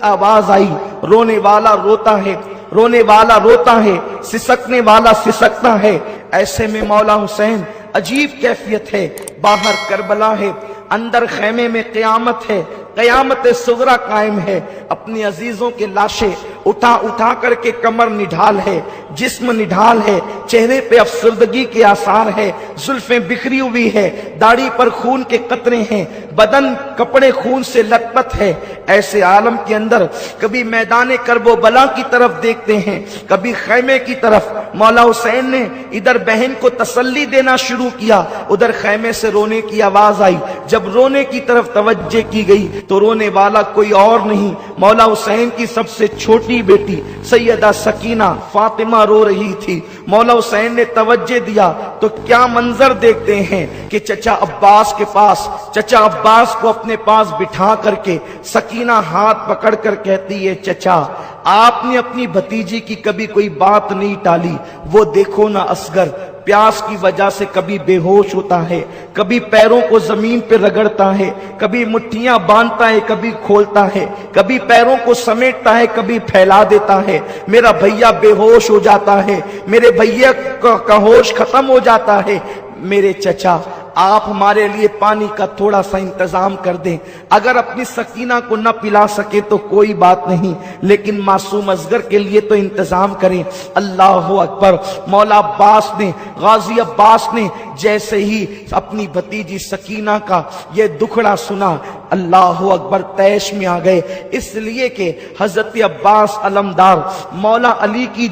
آواز آئی، رونے والا روتا ہے، رونے والا روتا ہے، سسکنے والا سسکتا ہے۔ ایسے میں مولا حسین عجیب کیفیت ہے، باہر کربلا ہے، اندر خیمے میں قیامت ہے، قیامت صغرا قائم ہے۔ اپنی عزیزوں کے لاشیں اٹھا اٹھا کر کے کمر نڈھال ہے، جسم نڈھال ہے، چہرے پہ افسردگی کے آثار ہے، زلفیں بکھری ہوئی ہے، داڑھی پر خون کے قطرے ہیں، بدن کپڑے خون سے لت پت ہے۔ ایسے عالم کے اندر کبھی میدان کرب و بلا کی طرف دیکھتے ہیں، کبھی خیمے کی طرف۔ مولا حسین نے ادھر بہن کو تسلی دینا شروع کیا، ادھر خیمے سے رونے کی آواز آئی۔ جب رونے کی طرف توجہ کی گئی تو رونے والا کوئی اور نہیں، مولا حسین کی سب سے چھوٹی بیٹی سیدہ سکینہ فاطمہ رو رہی تھی۔ مولا حسین نے توجہ دیا تو کیا منظر دیکھتے ہیں کہ چچا عباس کے پاس، چچا عباس کو اپنے پاس بٹھا کر کے سکینہ ہاتھ پکڑ کر کہتی ہے، چچا آپ نے اپنی بھتیجی کی کبھی کوئی بات نہیں ٹالی، وہ دیکھو نا اصغر پیاس کی وجہ سے کبھی بے ہوش ہوتا ہے، کبھی پیروں کو زمین پہ رگڑتا ہے، کبھی مٹھیاں باندھتا ہے، کبھی کھولتا ہے، کبھی پیروں کو سمیٹتا ہے، کبھی پھیلا دیتا ہے۔ میرا بھیا بے ہوش ہو جاتا ہے، میرے بھیا کا ہوش ختم ہو جاتا ہے۔ میرے چچا آپ ہمارے لیے پانی کا تھوڑا سا انتظام کر دیں، اگر اپنی سکینہ کو نہ پلا سکے تو کوئی بات نہیں، لیکن معصوم اصغر کے لیے تو انتظام کریں۔ اللہ اکبر۔ مولا عباس نے، غازی عباس نے جیسے ہی اپنی بھتیجی سکینہ کا یہ دکھڑا سنا، اللہ اکبر، طیش میں آ گئے، اس لیے کہ حضرت عباس علمدار مولا علی کی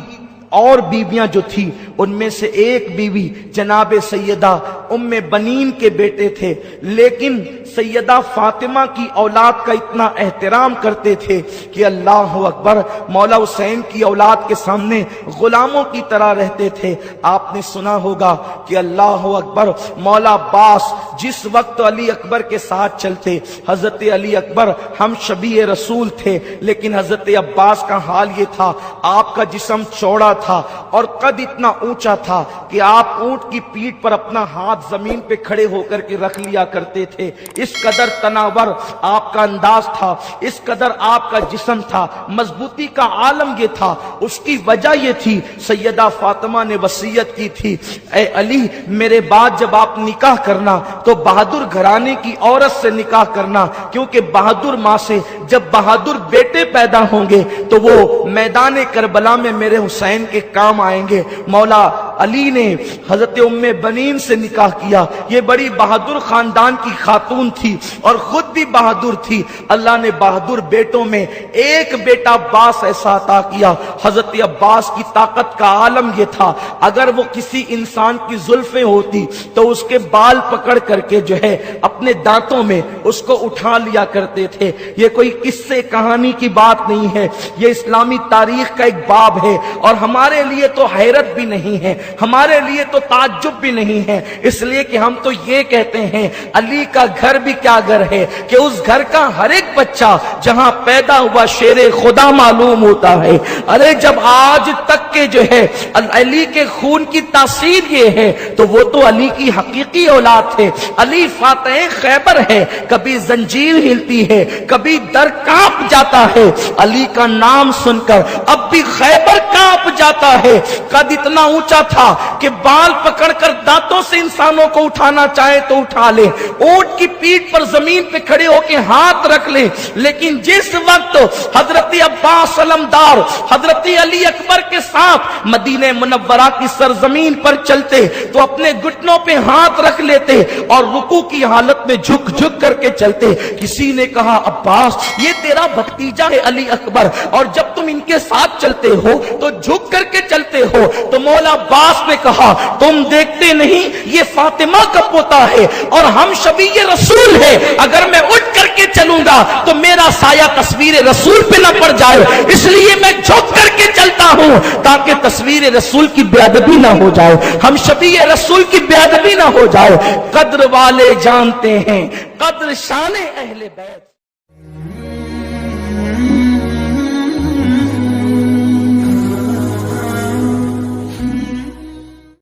اور بیویاں جو تھی ان میں سے ایک بیوی جناب سیدہ ام بنین کے بیٹے تھے، لیکن سیدہ فاطمہ کی اولاد کا اتنا احترام کرتے تھے کہ اللہ اکبر، مولا حسین کی اولاد کے سامنے غلاموں کی طرح رہتے تھے۔ آپ نے سنا ہوگا کہ اللہ اکبر، مولا عباس جس وقت علی اکبر کے ساتھ چلتے، حضرت علی اکبر ہم شبیہ رسول تھے، لیکن حضرت عباس کا حال یہ تھا، آپ کا جسم چوڑا تھا اور قد اتنا اونچا تھا کہ آپ اونٹ کی پیٹھ پر اپنا ہاتھ زمین پہ کھڑے ہو کر کے رکھ لیا کرتے تھے۔ اس قدر تناور آپ کا انداز تھا، اس قدر آپ کا جسم تھا، مضبوطی کا عالم یہ تھا۔ اس کی وجہ یہ تھی، سیدہ فاطمہ نے وصیت کی تھی، اے علی میرے بعد جب آپ نکاح کرنا تو بہادر گھرانے کی عورت سے نکاح کرنا، کیونکہ بہادر ماں سے جب بہادر بیٹے پیدا ہوں گے تو وہ میدان کربلا میں میرے حسین کے کام آئیں گے۔ مولا علی نے حضرت ام بنین سے نکاح کیا، یہ بڑی بہادر خاندان کی خاتون تھی اور خود بھی بہادر تھی۔ اللہ نے بہادر بیٹوں میں ایک بیٹا عباس ایسا عطا کیا۔ حضرت عباس کی طاقت کا عالم یہ تھا، اگر وہ کسی انسان کی زلفیں ہوتی تو اس کے بال پکڑ کر کے جو ہے اپنے دانتوں میں اس کو اٹھا لیا کرتے تھے۔ یہ کوئی قصے کہانی کی بات نہیں ہے، یہ اسلامی تاریخ کا ایک باب ہے، اور ہمارے لیے تو حیرت بھی نہیں ہے، ہمارے لیے تو تعجب بھی نہیں ہے، اس لیے کہ ہم تو یہ کہتے ہیں علی کا گھر بھی کیا گھر ہے کہ اس گھر کا ہر ایک بچہ جہاں پیدا ہوا شیر خدا معلوم ہوتا ہے۔ ارے جب آج تک کے جو ہے علی کے خون کی تاثیر یہ ہے تو وہ تو علی کی حقیقی اولاد ہے۔ علی فاتح خیبر ہے، کبھی زنجیر ہلتی ہے، کبھی در کانپ جاتا ہے، علی کا نام سن کر اب بھی خیبر کانپ جاتا ہے۔ قد اتنا اونچا تھا کہ بال پکڑ کر دانتوں سے انسانوں کو اٹھانا چاہے تو اٹھا لے، اونٹ کی پیٹھ پر زمین پہ کھڑے ہو کے ہاتھ رکھ لے، لیکن جس وقت حضرت عباس علمدار حضرت علی اکبر کے ساتھ مدینہ منورہ کی سرزمین پر چلتے تو اپنے گھٹنوں پہ ہاتھ رکھ لیتے اور رکوع کی حالت میں جھک جھک کر کے چلتے۔ کسی نے کہا عباس یہ تیرا بھتیجا ہے علی اکبر، اور جب تم ان کے ساتھ چلتے ہو تو جھک کر کے چلتے ہو۔ تو مولا عباس نے کہا تم دیکھتے نہیں یہ فاطمہ کا پوتا ہے اور ہم شبیہ رسول ہیں، اگر میں اٹھ کر کے چلوں گا تو میرا سایہ تصویر رسول پہ نہ پڑ جائے، اس لیے میں جھک کر کے چلتا ہوں تاکہ تصویر رسول کی بے ادبی نہ ہو جائے، ہم شبیہ رسول کی بے ادبی نہ ہو جائے۔ قدر والے جانتے ہیں قدر شان اہل بیت۔